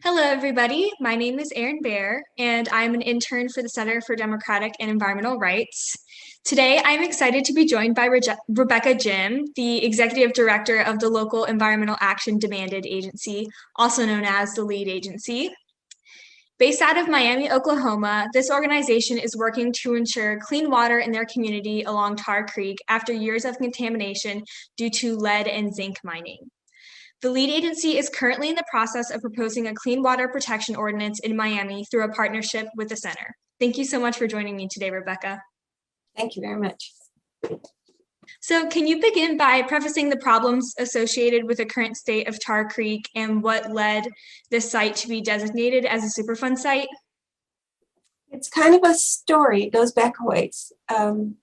Hello, everybody. My name is Erin Baer, and I'm an intern for the Center for Democratic and Environmental Rights. Today, I'm excited to be joined by Rebecca Jim, the Executive Director of the local Environmental Action Demanded Agency, also known as the LEAD Agency. Based out of Miami, Oklahoma, this organization is working to ensure clean water in their community along Tar Creek after years of contamination due to lead and zinc mining. The LEAD agency is currently in the process of proposing a clean water protection ordinance in Miami through a partnership with the center. Thank you so much for joining me today, Rebecca. Thank you very much. So can you begin by prefacing the problems associated with the current state of Tar Creek and what led this site to be designated as a Superfund site? It's kind of a story. It goes back a ways. In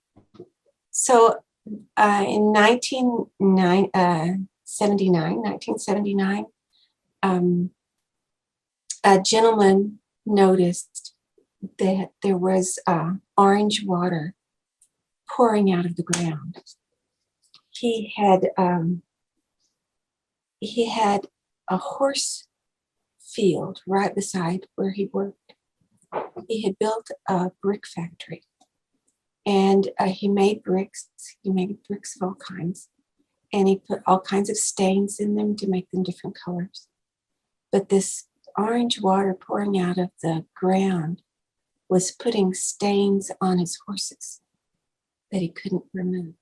1979, a gentleman noticed that there was orange water pouring out of the ground. He had a horse field right beside where he worked. He had built a brick factory, and he made bricks. He made bricks of all kinds, and he put all kinds of stains in them to make them different colors. But this orange water pouring out of the ground was putting stains on his horses that he couldn't remove.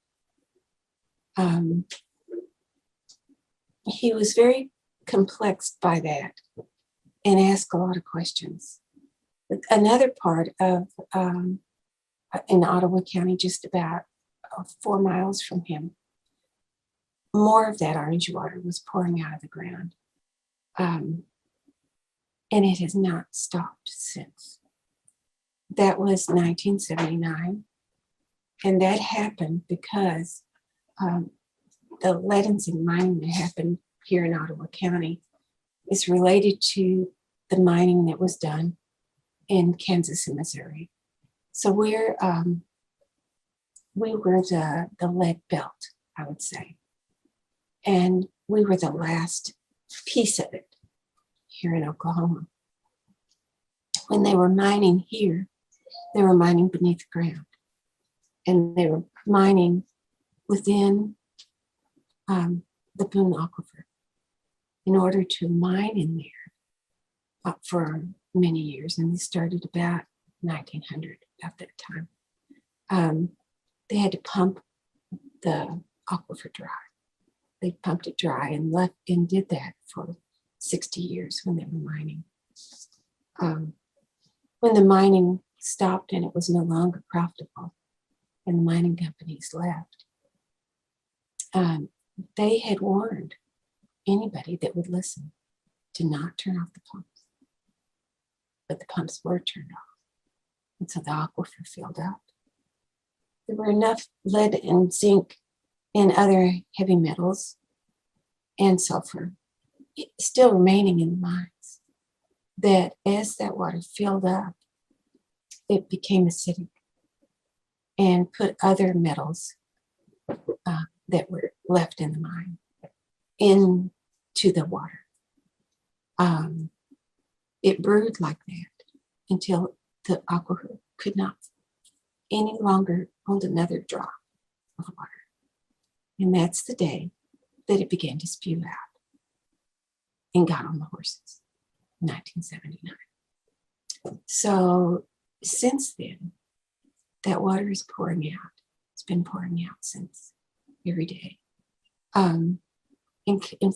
He was very complexed by that and asked a lot of questions. But another part of, in Ottawa County, just about 4 miles from him, more of that orange water was pouring out of the ground. And it has not stopped since. That was 1979. And that happened because the lead and zinc mining that happened here in Ottawa County is related to the mining that was done in Kansas and Missouri. So we were the lead belt, I would say. And we were the last piece of it here in Oklahoma. When they were mining here, they were mining beneath the ground. And they were mining within the Boone Aquifer in order to mine in there for many years. And they started about 1900 at that time. They had to pump the aquifer dry. They pumped it dry and did that for 60 years when they were mining. When the mining stopped and it was no longer profitable and the mining companies left, they had warned anybody that would listen to not turn off the pumps. But the pumps were turned off. And so the aquifer filled up. There were enough lead and zinc and other heavy metals and sulfur still remaining in the mines that as that water filled up, it became acidic and put other metals that were left in the mine into the water. It brewed like that until the aquifer could not any longer hold another drop of water. And that's the day that it began to spew out and got on the horses, 1979. So since then, that water is pouring out. It's been pouring out since every day, and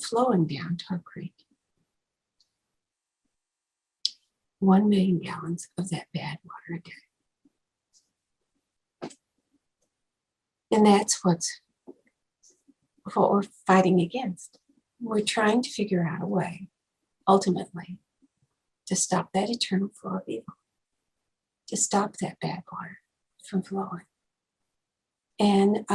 flowing down Tar Creek. 1 million gallons of that bad water a day. And that's what we're fighting against. We're trying to figure out a way, ultimately, to stop that eternal flow of evil, to stop that bad water from flowing. And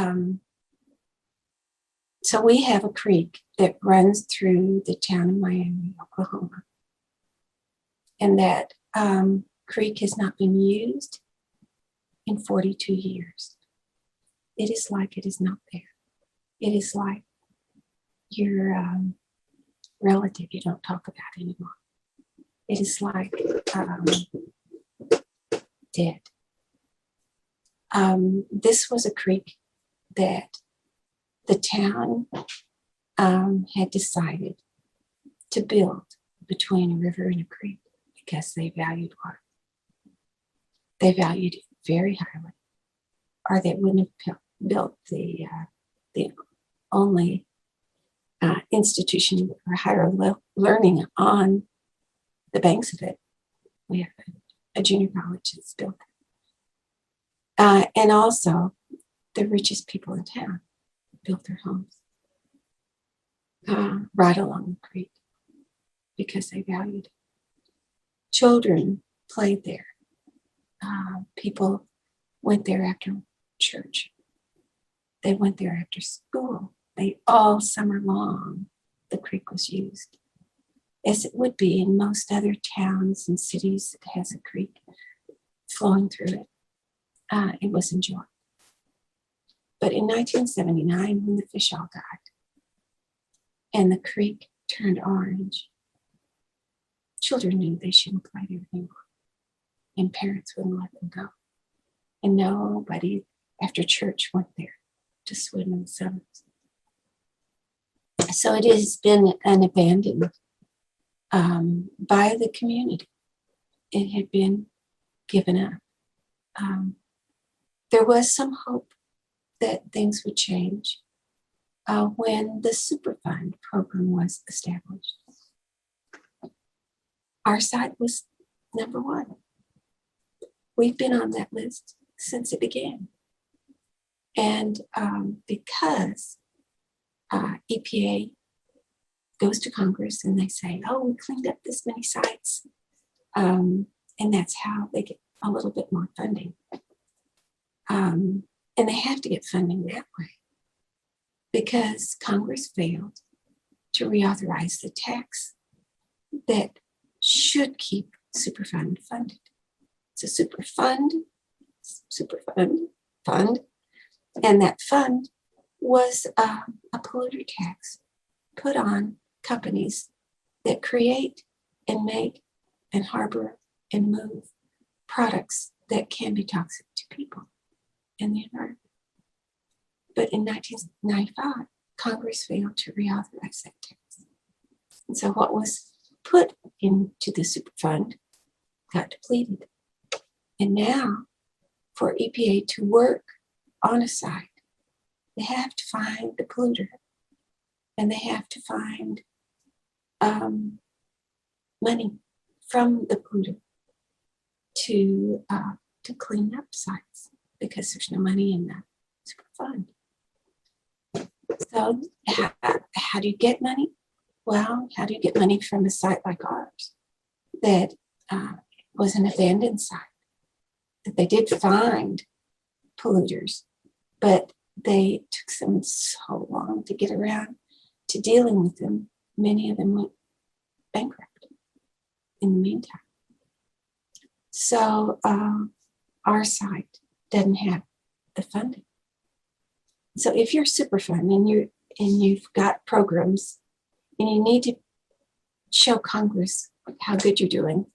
so we have a creek that runs through the town of Miami, Oklahoma. And that creek has not been used in 42 years. It is like it is not there. It is like your relative you don't talk about anymore. It is like dead. This was a creek that the town had decided to build between a river and a creek because they valued water. They valued it very highly, or they wouldn't have built the only institution for higher learning on the banks of it. We have a junior college that's built it. And also, the richest people in town built their homes right along the creek because they valued it. Children played there. People went there after church. They went there after school. All summer long, the creek was used, as it would be in most other towns and cities that has a creek flowing through it. It was enjoyed. But in 1979, when the fish all died and the creek turned orange, children knew they shouldn't play there anymore, and parents wouldn't let them go. And nobody after church went there to swim in the summers. So it has been an abandoned by the community. It had been given up. There was some hope that things would change when the Superfund Program was established. Our site was number one. We've been on that list since it began. And because EPA goes to Congress and they say, oh, we cleaned up this many sites. And that's how they get a little bit more funding. And they have to get funding that way because Congress failed to reauthorize the tax that should keep Superfund funded. It's a Superfund, fund, and that fund was a polluter tax put on companies that create and make and harbor and move products that can be toxic to people and the environment. But in 1995, Congress failed to reauthorize that tax. And so what was put into the Superfund got depleted. And now for EPA to work on a site, they have to find the polluter and they have to find money from the polluter to clean up sites because there's no money in the Superfund. So how do you get money? Well, how do you get money from a site like ours that was an abandoned site, that they did find polluters, but they took them so long to get around to dealing with them. Many of them went bankrupt in the meantime. So our site doesn't have the funding. So if you're Superfund and you've got programs and you need to show Congress how good you're doing,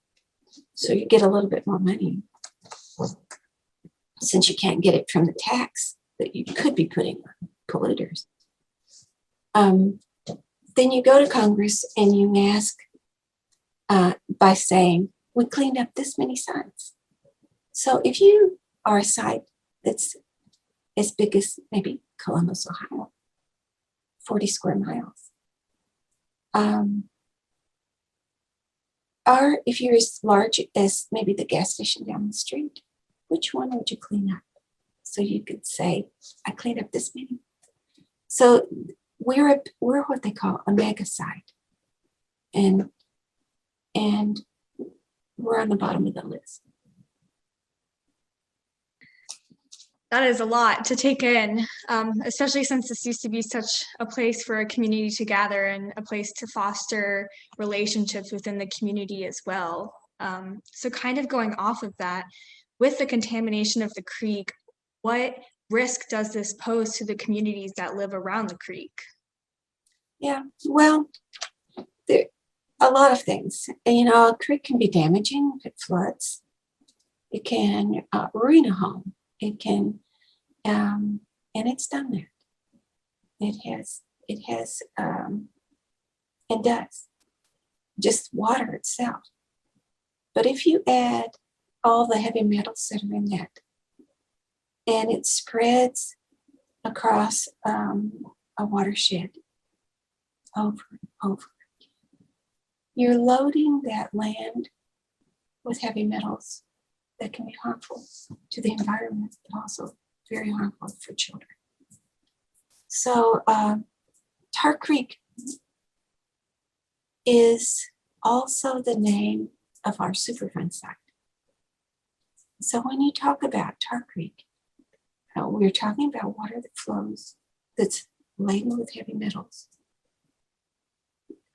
so you get a little bit more money, since you can't get it from the tax that you could be putting on polluters. Then you go to Congress and you ask by saying, we cleaned up this many sites. So if you are a site that's as big as maybe Columbus, Ohio, 40 square miles, or if you're as large as maybe the gas station down the street, which one would you clean up? So you could say, I cleaned up this many. So we're what they call a mega site. And we're on the bottom of the list. That is a lot to take in, especially since this used to be such a place for a community to gather and a place to foster relationships within the community as well. So kind of going off of that, with the contamination of the creek, what risk does this pose to the communities that live around the creek? Yeah, well, a lot of things. You know, a creek can be damaging if it floods. It can ruin a home. It can, and it's done that. It has, and does. Just water itself. But if you add all the heavy metals that are in that, and it spreads across a watershed over and over, you're loading that land with heavy metals that can be harmful to the environment, but also very harmful for children. So Tar Creek is also the name of our Superfund site. So when you talk about Tar Creek, we're talking about water that flows that's laden with heavy metals.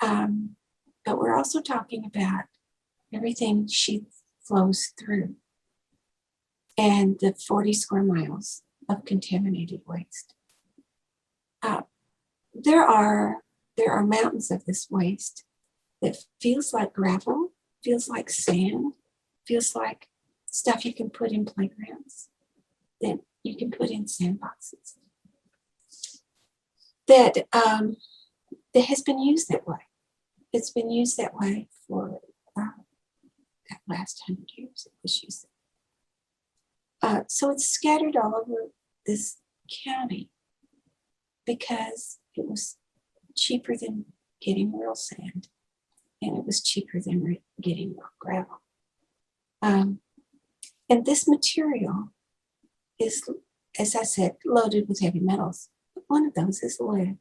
But we're also talking about everything she flows through and the 40 square miles of contaminated waste. There are mountains of this waste that feels like gravel, feels like sand, feels like stuff you can put in playgrounds, that you can put in sandboxes, that has been used that way. It's been used that way for that last 100 years. It was used. So it's scattered all over this county because it was cheaper than getting real sand, and it was cheaper than getting raw gravel. And this material is, as I said, loaded with heavy metals. One of those is lead.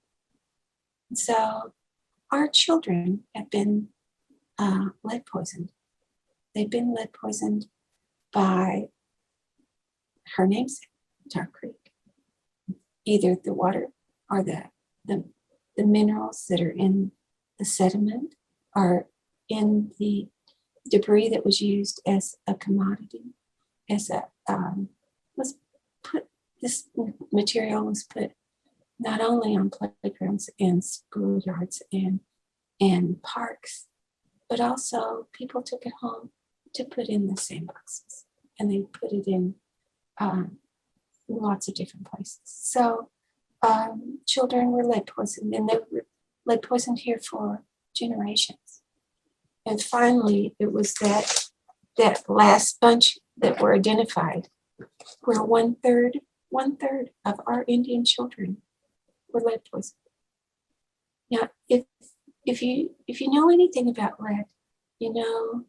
So our children have been lead poisoned. They've been lead poisoned by her namesake, Tar Creek. Either the water or the minerals that are in the sediment or in the debris that was used as a commodity, as a this material was put not only on playgrounds and schoolyards and parks, but also people took it home to put in the sandboxes, and they put it in lots of different places. So children were lead poisoned, and they were lead poisoned here for generations. And finally, it was that last bunch that were identified, where one third of our Indian children were lead poisoned. Now, if you know anything about lead, you know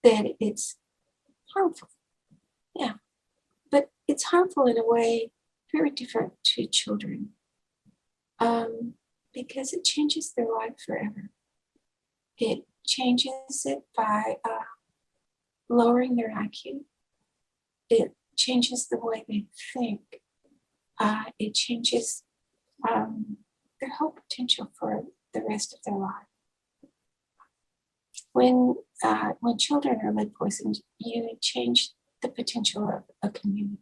that it's harmful. Yeah, but it's harmful in a way very different to children, because it changes their life forever. It changes it by lowering their IQ. It changes the way they think. It changes their whole potential for the rest of their life. When children are lead poisoned, you change the potential of a community,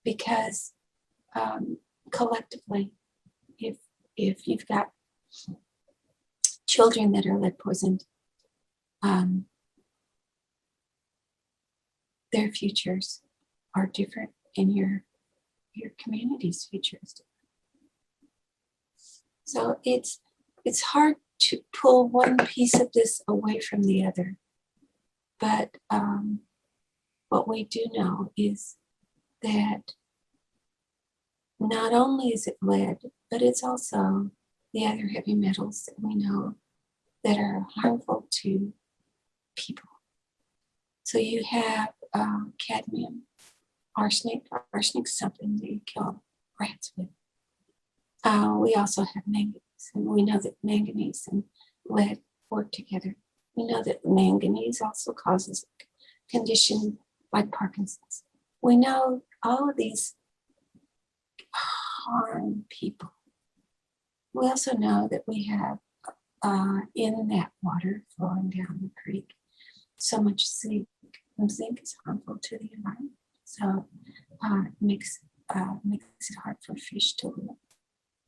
because collectively, if you've got children that are lead poisoned, their futures are different, and your community's future is different. So it's hard to pull one piece of this away from the other. But what we do know is that not only is it lead, but it's also the other heavy metals that we know that are harmful to people. So you have cadmium, arsenic. Arsenic's something that you kill rats with. We also have manganese, and we know that manganese and lead work together. We know that manganese also causes a condition like Parkinson's. We know all of these harm people. We also know that we have in that water flowing down the creek so much zinc. And zinc is harmful to the environment. So it makes it hard for fish to live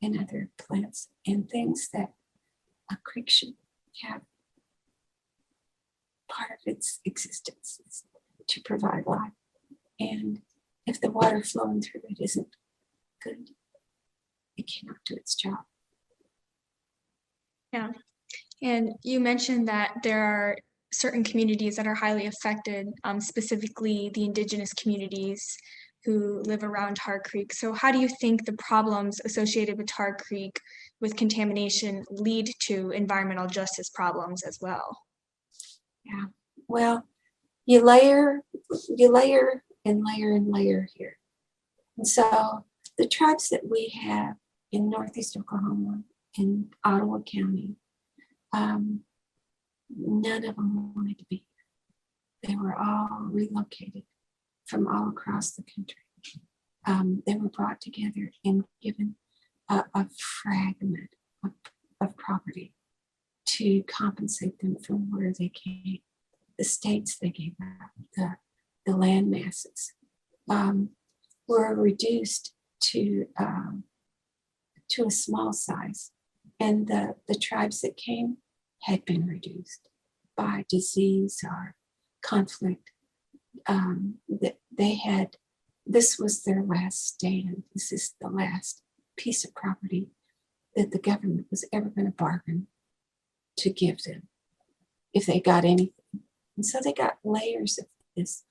and other plants and things that a creek should have part of its existence is to provide life. And if the water flowing through it isn't good, it cannot do its job. Yeah. And you mentioned that there are certain communities that are highly affected, specifically the indigenous communities who live around Tar Creek. So how do you think the problems associated with Tar Creek with contamination lead to environmental justice problems as well? Yeah, well, you layer and layer and layer here. And so the tribes that we have in Northeast Oklahoma, in Ottawa County, none of them wanted to be here. They were all relocated from all across the country. They were brought together and given a fragment of property to compensate them from where they came, the states they gave up, the land masses were reduced to a small size, and the tribes that came had been reduced by disease or conflict. That they had, this was their last stand. This is the last piece of property that the government was ever going to bargain to give them if they got anything. And so they got layers of this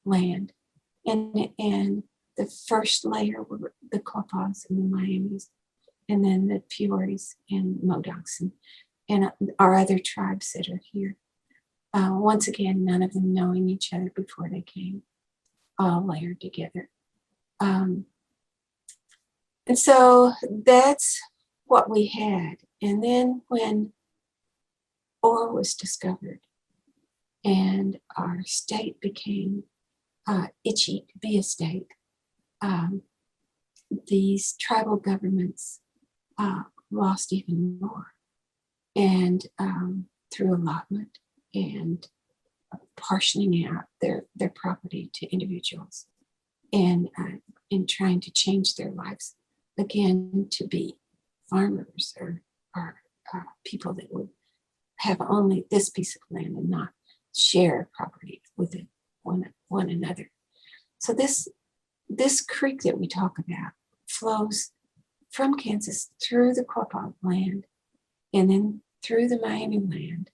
land, and the first layer were the Quapaws and the Miamis, and then the Peoris and Modocs and our other tribes that are here. Once again, none of them knowing each other before they came, all layered together. And so that's what we had. And then when ore was discovered and our state became itchy to be a state, these tribal governments lost even more. And through allotment and portioning out their property to individuals, and trying to change their lives again to be farmers or people that would have only this piece of land and not share property with one another. So this creek that we talk about flows from Kansas through the Quapaw land, and then through the Miami land,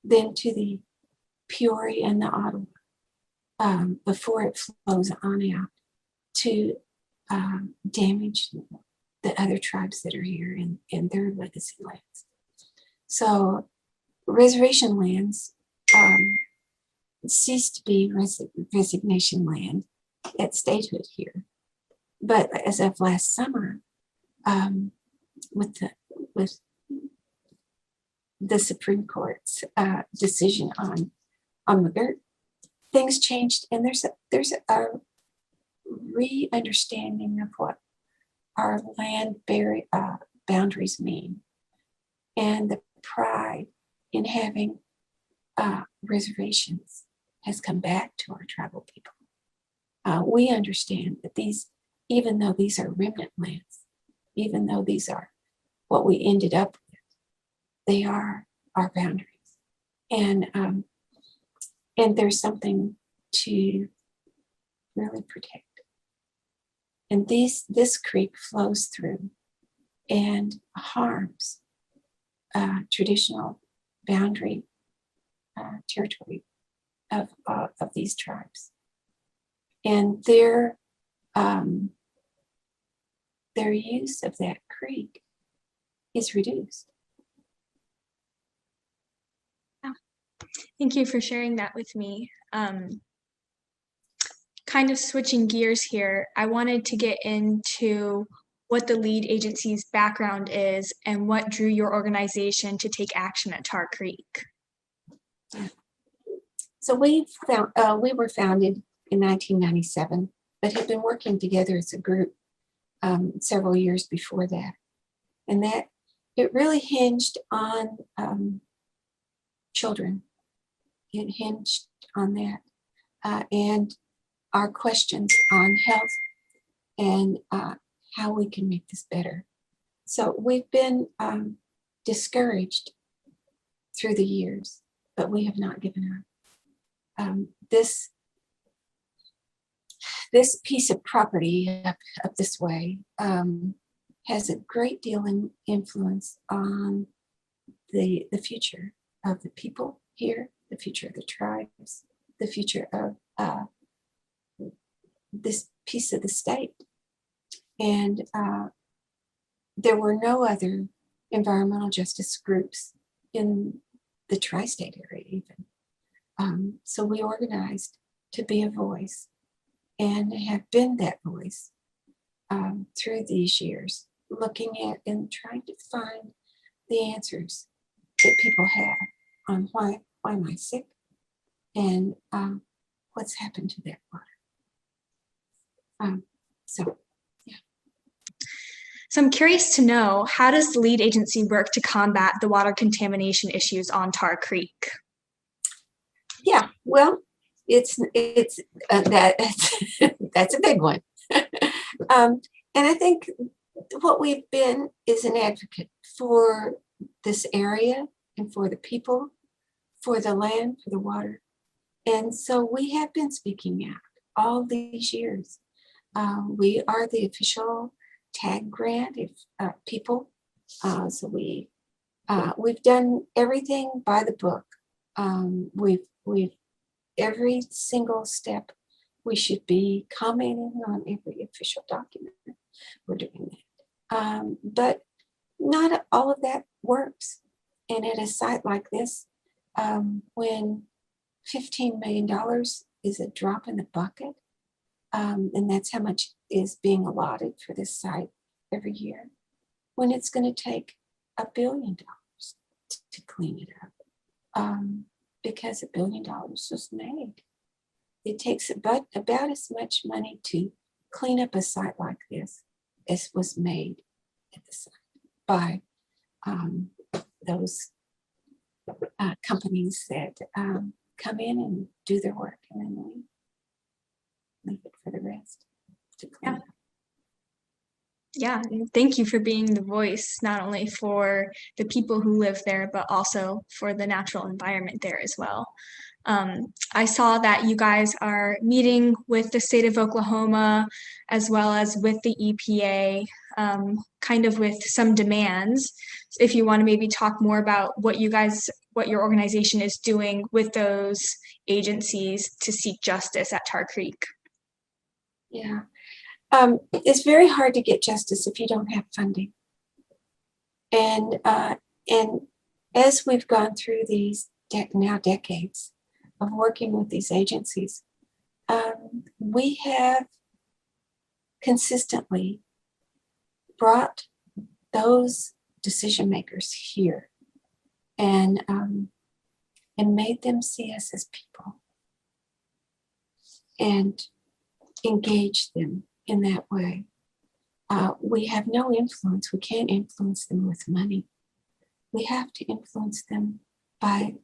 then to the Peoria and the Ottawa, before it flows on out to damage the other tribes that are here in their legacy lands. So reservation lands ceased to be resignation land at statehood here. But as of last summer, with the Supreme Court's decision on McGirt, things changed, and there's a re-understanding of what our land boundaries mean, and the pride in having reservations has come back to our tribal people. We understand that even though these are remnant lands, even though these are what we ended up with, they are our boundaries, and there's something to really protect. And this creek flows through and harms traditional boundary territory of these tribes, and their use of that creek is reduced. Thank you for sharing that with me. Kind of switching gears here, I wanted to get into what the lead agency's background is and what drew your organization to take action at Tar Creek. So we were founded in 1997, but had been working together as a group several years before that. And that it really hinged on children. It hinged on that and our questions on health and how we can make this better. So we've been discouraged through the years, but we have not given up. This piece of property up this way has a great deal of influence on the future of the people here, the future of the tribes, the future of this piece of the state. And there were no other environmental justice groups in the tri-state area even. So we organized to be a voice and have been that voice through these years, looking at and trying to find the answers that people have on why am I sick and what's happened to that water. So I'm curious to know, how does the lead agency work to combat the water contamination issues on Tar Creek? Yeah, well, it's that's a big one. And I think what we've been is an advocate for this area and for the people, for the land, for the water. And so we have been speaking out all these years. We are the official tag grant people. So we've done everything by the book. We've every single step we should be commenting on every official document. We're doing that. But not all of that works. And at a site like this, when $15 million is a drop in the bucket, and that's how much is being allotted for this site every year, when it's going to take $1 billion to clean it up, because $1 billion was made. It takes about as much money to clean up a site like this as was made at the site by those companies that come in and do their work and then leave it for the rest to clean up. Yeah, and thank you for being the voice, not only for the people who live there, but also for the natural environment there as well. I saw that you guys are meeting with the state of Oklahoma as well as with the EPA, kind of with some demands. If you want to maybe talk more about what your organization is doing with those agencies to seek justice at Tar Creek. Yeah. It's very hard to get justice if you don't have funding. And as we've gone through these now decades of working with these agencies, we have consistently brought those decision makers here and made them see us as people and engage them in that way. We have no influence. We can't influence them with money. We have to influence them by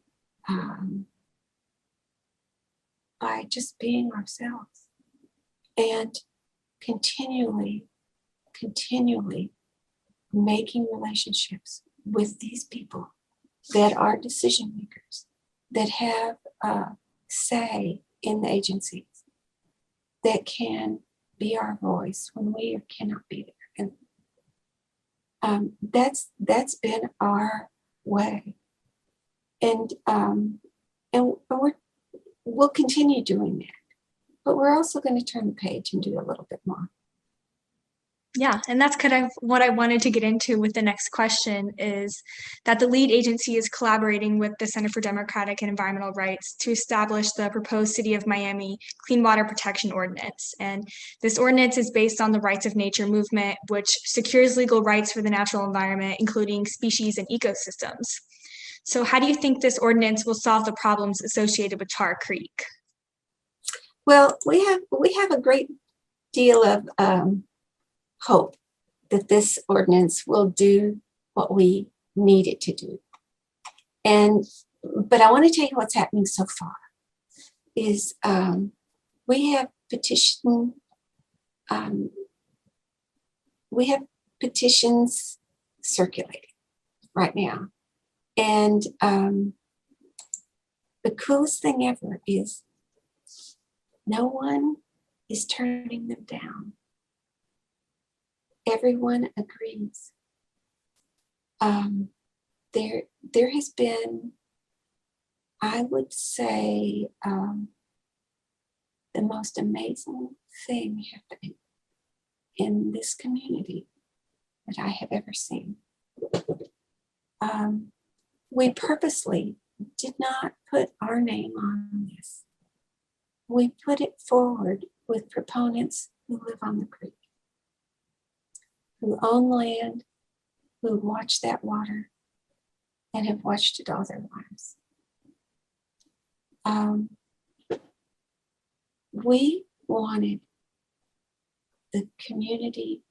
just being ourselves and continually making relationships with these people that are decision makers, that have say in the agencies, that can be our voice when we cannot be there. And that's been our way. And we'll continue doing that. But we're also going to turn the page and do a little bit more. Yeah, and that's kind of what I wanted to get into with the next question, is that the lead agency is collaborating with the Center for Democratic and Environmental Rights to establish the proposed City of Miami Clean Water Protection Ordinance. And this ordinance is based on the Rights of Nature movement, which secures legal rights for the natural environment, including species and ecosystems. So how do you think this ordinance will solve the problems associated with Tar Creek? Well, we have a great deal of hope that this ordinance will do what we need it to do. But I want to tell you what's happening so far is we have petitions circulating right now. And the coolest thing ever is no one is turning them down. Everyone agrees. There has been, I would say, the most amazing thing happening in this community that I have ever seen. We purposely did not put our name on this. We put it forward with proponents who live on the creek, who own land, who watch that water and have watched it all their lives. We wanted the community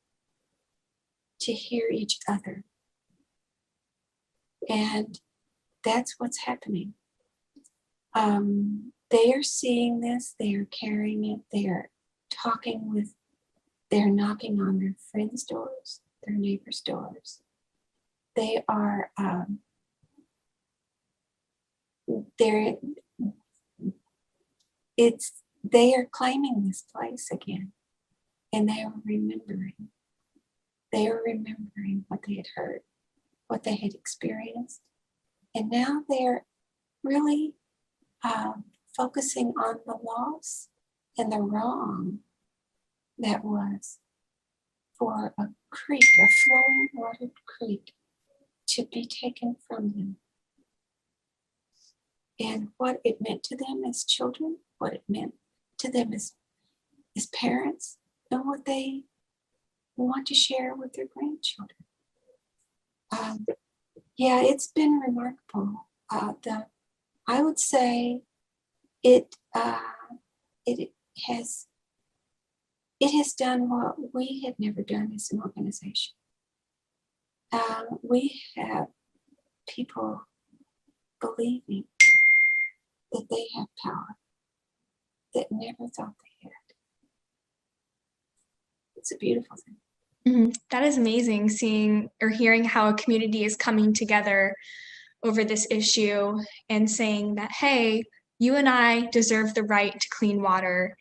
to hear each other. And that's what's happening. They are seeing this, they are carrying it, they are talking with, they're knocking on their friends' doors, their neighbors' doors. They are, they are claiming this place again, and they are remembering. They are remembering what they had heard, what they had experienced, and now they're really focusing on the loss and the wrong that was for a creek, a flowing watered creek, to be taken from them. And what it meant to them as children, what it meant to them as parents, and what they want to share with their grandchildren. Yeah, it's been remarkable. I would say it has done what we had never done as an organization. We have people believing that they have power that never thought they had. It's a beautiful thing. Mm-hmm. That is amazing, seeing or hearing how a community is coming together over this issue and saying that, hey, you and I deserve the right to clean water,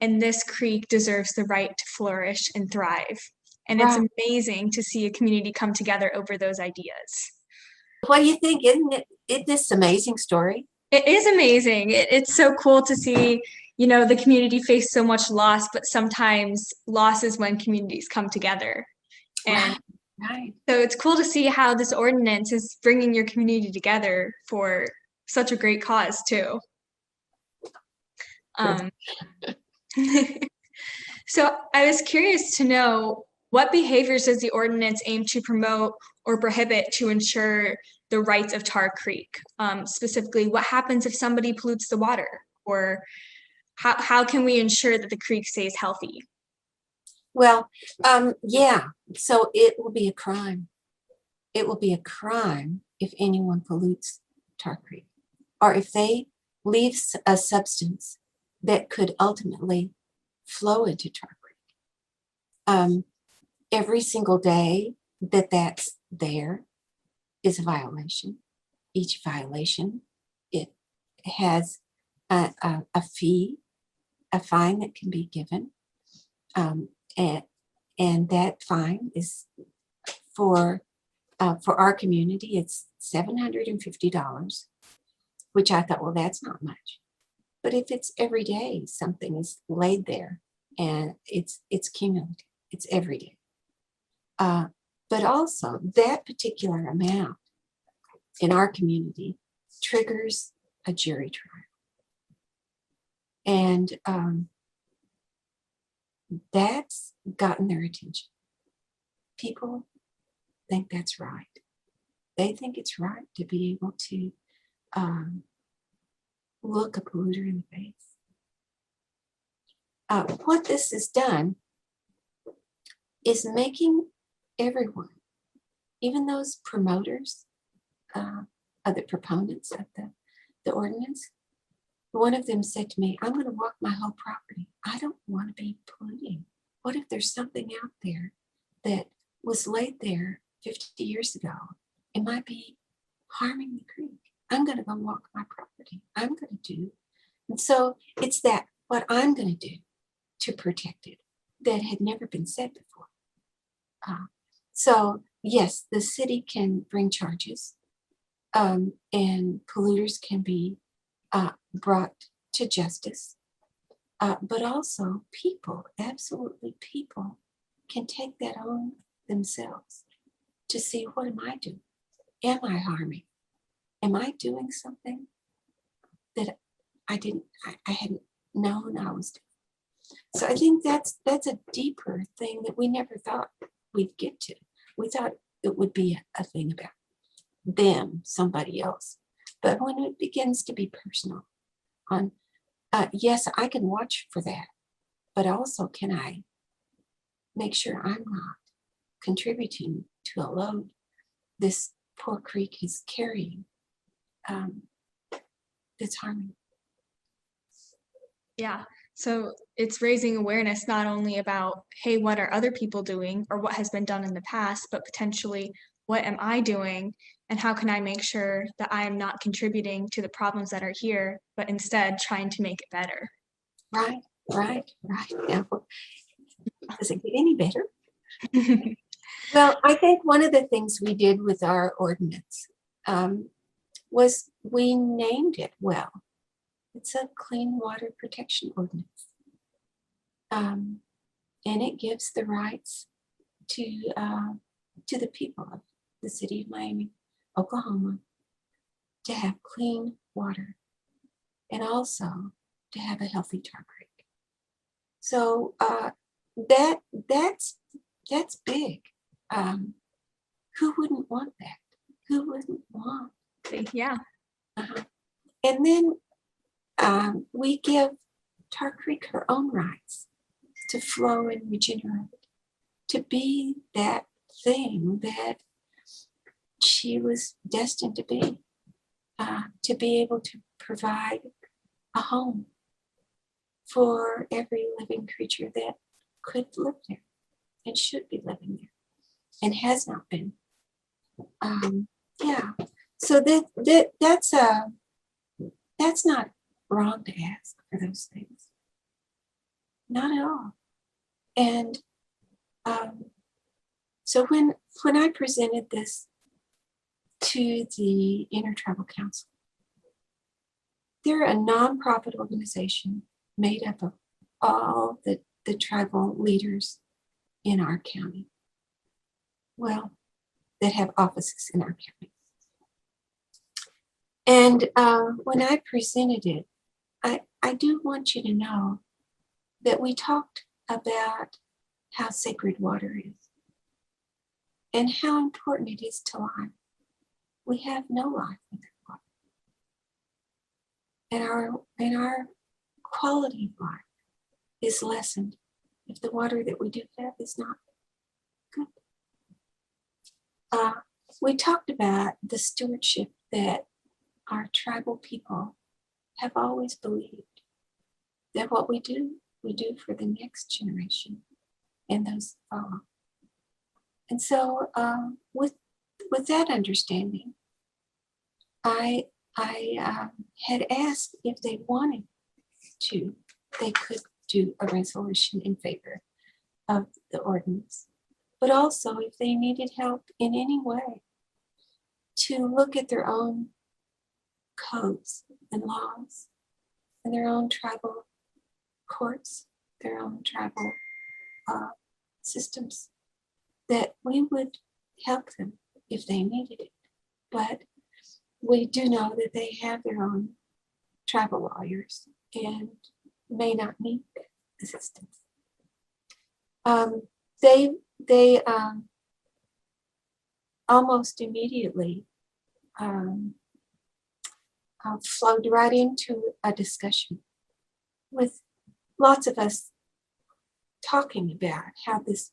and this creek deserves the right to flourish and thrive. And Right. It's amazing to see a community come together over those ideas. What do you think? Isn't this amazing story? It is amazing. It's so cool to see, the community face so much loss, but sometimes loss is when communities come together. And Right. So it's cool to see how this ordinance is bringing your community together for such a great cause too. So I was curious to know, what behaviors does the ordinance aim to promote or prohibit to ensure the rights of Tar Creek? Specifically, what happens if somebody pollutes the water? Or how can we ensure that the creek stays healthy? Well, yeah, so it will be a crime. It will be a crime if anyone pollutes Tar Creek, or if they leave a substance that could ultimately flow into Tar Creek. Every single day that's there is a violation. Each violation, it has a fee, a fine that can be given. And that fine is for our community, it's $750, which I thought, well, that's not much. But if it's every day, something is laid there, and it's cumulative, it's every day. But also that particular amount in our community triggers a jury trial. And that's gotten their attention. People think that's right. They think it's right to be able to look a polluter in the face. What this has done is making everyone, even those promoters, the proponents of the ordinance, one of them said to me, I'm going to walk my whole property. I don't want to be polluting. What if there's something out there that was laid there 50 years ago and might be harming the creek. I'm going to go walk my property. I'm going to do. And so it's that what I'm going to do to protect it that had never been said before. So yes, the city can bring charges, and polluters can be brought to justice. But also people, absolutely people, can take that on themselves to see, what am I doing? Am I harming? Am I doing something that I hadn't known I was doing? So I think that's a deeper thing that we never thought we'd get to. We thought it would be a thing about them, somebody else. But when it begins to be personal, on yes, I can watch for that, but also can I make sure I'm not contributing to a load this poor creek is carrying that's harming. Yeah. So it's raising awareness not only about, hey, what are other people doing or what has been done in the past, but potentially what am I doing and how can I make sure that I am not contributing to the problems that are here, but instead trying to make it better. Right. Yeah. Does it get any better? Well, I think one of the things we did with our ordinance was we named it well. It's a clean water protection ordinance. And it gives the rights to the people of the city of Miami, Oklahoma, to have clean water and also to have a healthy tar creek. So that's big. Who wouldn't want that? Who wouldn't want? Yeah. And then we give Tar Creek her own rights to flow and regenerate, to be that thing that she was destined to be able to provide a home for every living creature that could live there and should be living there and has not been. Yeah, so that's not wrong to ask for those things, not at all. And so when I presented this to the Intertribal Council, they're a nonprofit organization made up of all the tribal leaders in our county. Well, that have offices in our county. And when I presented it, I do want you to know that we talked about how sacred water is and how important it is to life. We have no life without water. And our quality of life is lessened if the water that we do have is not good. We talked about the stewardship that our tribal people have always believed, that what we do for the next generation and those that follow. And so with that understanding, I had asked if they wanted to, they could do a resolution in favor of the ordinance, but also if they needed help in any way to look at their own codes and laws and their own tribal courts, their own tribal systems, that we would help them if they needed it. But we do know that they have their own tribal lawyers and may not need assistance. They almost immediately flowed right into a discussion with lots of us talking about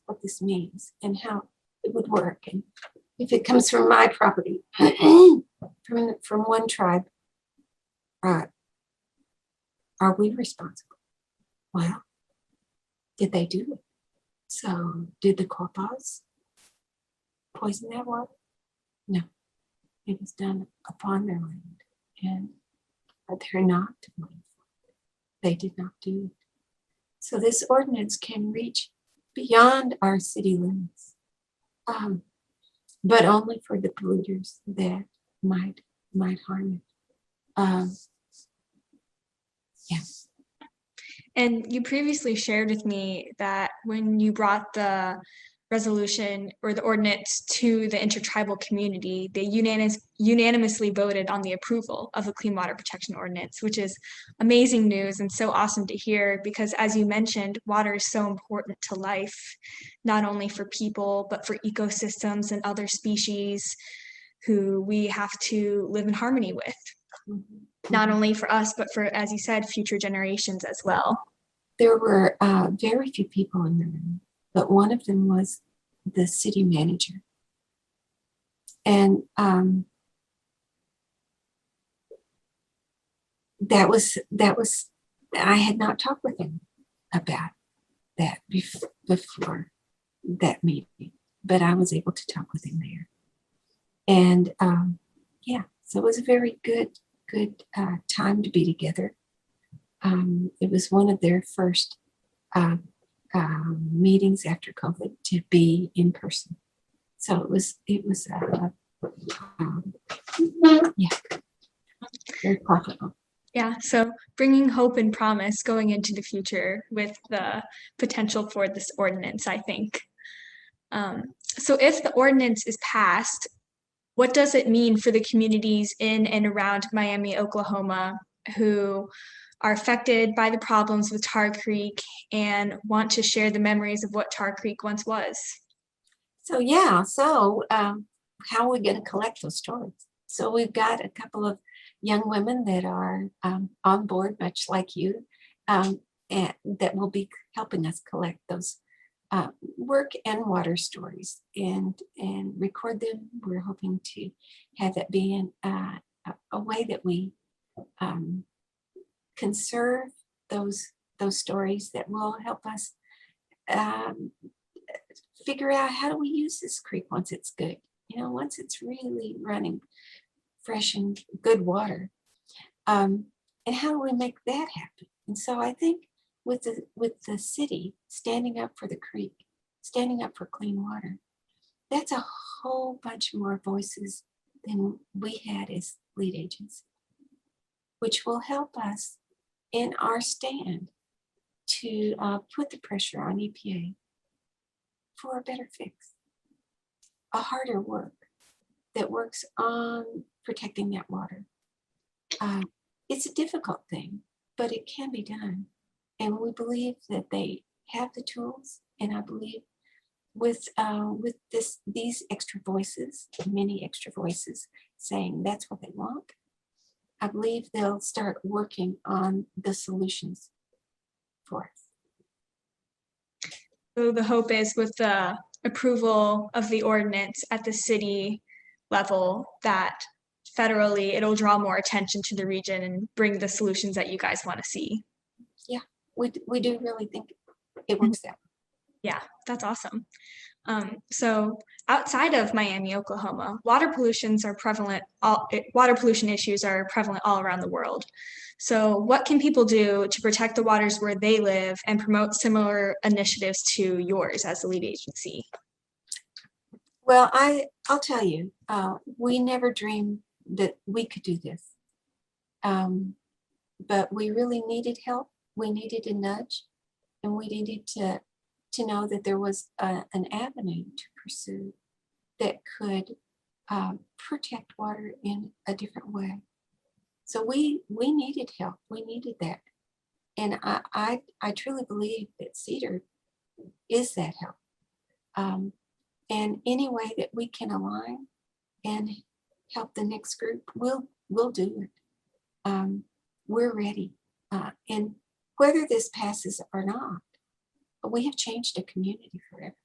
what this means and how it would work, and if it comes from my property, from one tribe, are we responsible? Well, did they do it? So did the Corpos poison that water? No. It was done upon their land, and they're not to blame. They did not do it. So this ordinance can reach beyond our city limits, but only for the polluters that might harm it. Yeah. And you previously shared with me that when you brought the resolution or the ordinance to the intertribal community, they unanimously voted on the approval of the Clean Water Protection Ordinance, which is amazing news and so awesome to hear because, as you mentioned, water is so important to life, not only for people, but for ecosystems and other species who we have to live in harmony with. Not only for us, but for, as you said, future generations as well. There were very few people in the room, but one of them was the city manager. And that was, I had not talked with him about that before that meeting, but I was able to talk with him there. And yeah, so it was a very good time to be together. It was one of their first meetings after COVID to be in person. So it was yeah, very profitable. Yeah, so bringing hope and promise going into the future with the potential for this ordinance, I think. So if the ordinance is passed, what does it mean for the communities in and around Miami, Oklahoma, who are affected by the problems with Tar Creek and want to share the memories of what Tar Creek once was? So yeah, how are we going to collect those stories? So we've got a couple of young women that are on board, much like you, and that will be helping us collect those work and water stories and record them. We're hoping to have that be a way that we conserve those stories that will help us figure out how do we use this creek once it's good, once it's really running fresh and good water, and how do we make that happen? And so I think with the city standing up for the creek, standing up for clean water, that's a whole bunch more voices than we had as lead agency, which will help us in our stand to put the pressure on EPA for a better fix, a harder work that works on protecting that water. It's a difficult thing, but it can be done. And we believe that they have the tools. And I believe with these extra voices, many extra voices saying that's what they want, I believe they'll start working on the solutions for us. So the hope is with the approval of the ordinance at the city level that federally it'll draw more attention to the region and bring the solutions that you guys want to see. Yeah, we do really think it works out. Yeah, that's awesome. So outside of Miami, Oklahoma, water pollution issues are prevalent all around the world. So what can people do to protect the waters where they live and promote similar initiatives to yours as the lead agency? Well, I'll tell you, we never dreamed that we could do this. But we really needed help. We needed a nudge, and we needed to know that there was an avenue to pursue that could protect water in a different way. So we needed help. We needed that. And I truly believe that CDER is that help. And any way that we can align and help the next group, we'll do it. We're ready. And whether this passes or not, we have changed a community forever.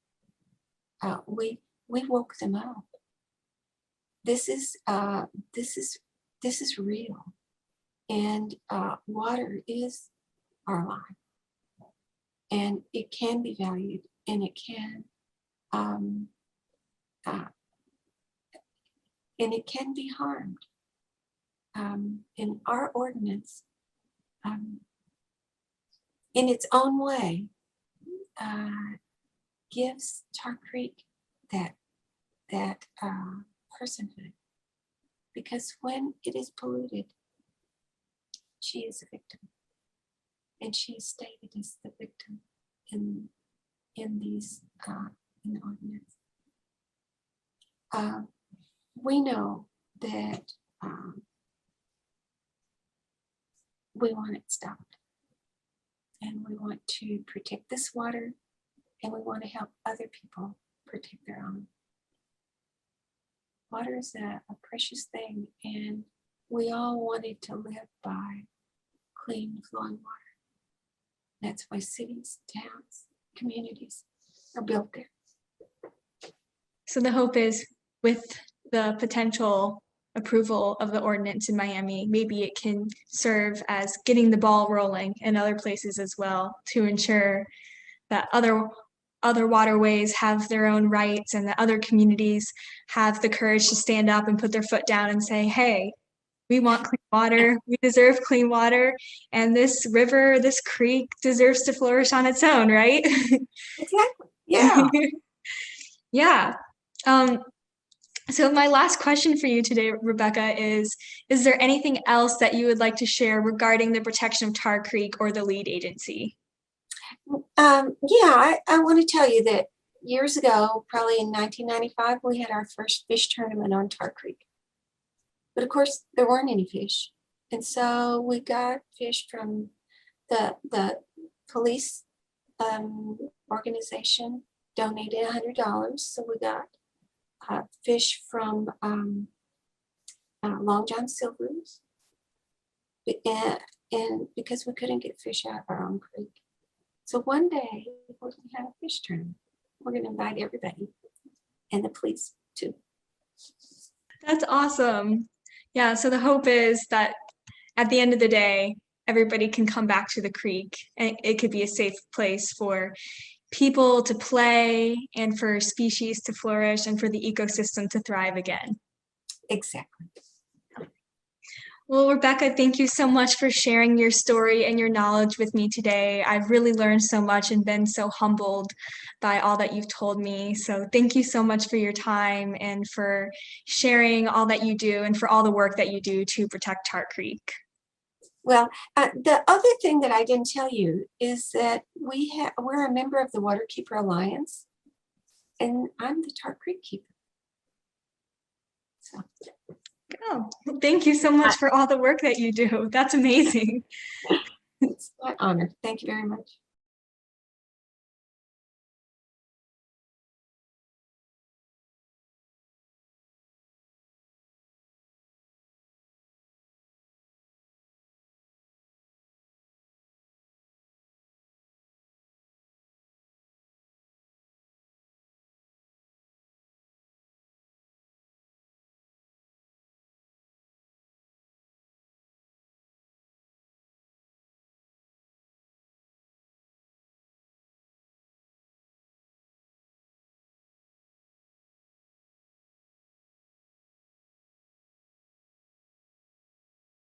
We woke them up. This is real, and water is our life, and it can be valued, and it can and it can be harmed. In our ordinance, in its own way, gives Tar Creek that personhood, because when it is polluted, she is a victim, and she is stated as the victim in these in the ordinance. We know that we want it stopped, and we want to protect this water, and we want to help other people protect their own. Water is a precious thing, and we all wanted to live by clean flowing water. That's why cities, towns, communities are built there. So the hope is, with the potential approval of the ordinance in Miami, maybe it can serve as getting the ball rolling in other places as well, to ensure that other waterways have their own rights, and that other communities have the courage to stand up and put their foot down and say, hey, we want clean water, we deserve clean water, and this river, this creek deserves to flourish on its own, right? Exactly. Yeah. Yeah. So my last question for you today, Rebecca, is there anything else that you would like to share regarding the protection of Tar Creek or the lead agency? Yeah, I want to tell you that years ago, probably in 1995, we had our first fish tournament on Tar Creek. But of course, there weren't any fish. And so we got fish from the police organization, donated $100. So we got fish from Long John Silver's, and because we couldn't get fish out of our own creek. So one day we're going to have a fish tournament. We're going to invite everybody, and the police too. That's awesome. Yeah, so the hope is that at the end of the day, everybody can come back to the creek, and it could be a safe place for people to play, and for species to flourish, and for the ecosystem to thrive again. Exactly. Well, Rebecca, thank you so much for sharing your story and your knowledge with me today. I've really learned so much and been so humbled by all that you've told me. So thank you so much for your time and for sharing all that you do, and for all the work that you do to protect Tar Creek. Well, the other thing that I didn't tell you is that we're a member of the Waterkeeper Alliance, and I'm the Tar Creek keeper. So. Oh, thank you so much for all the work that you do. That's amazing. It's my honor. Thank you very much.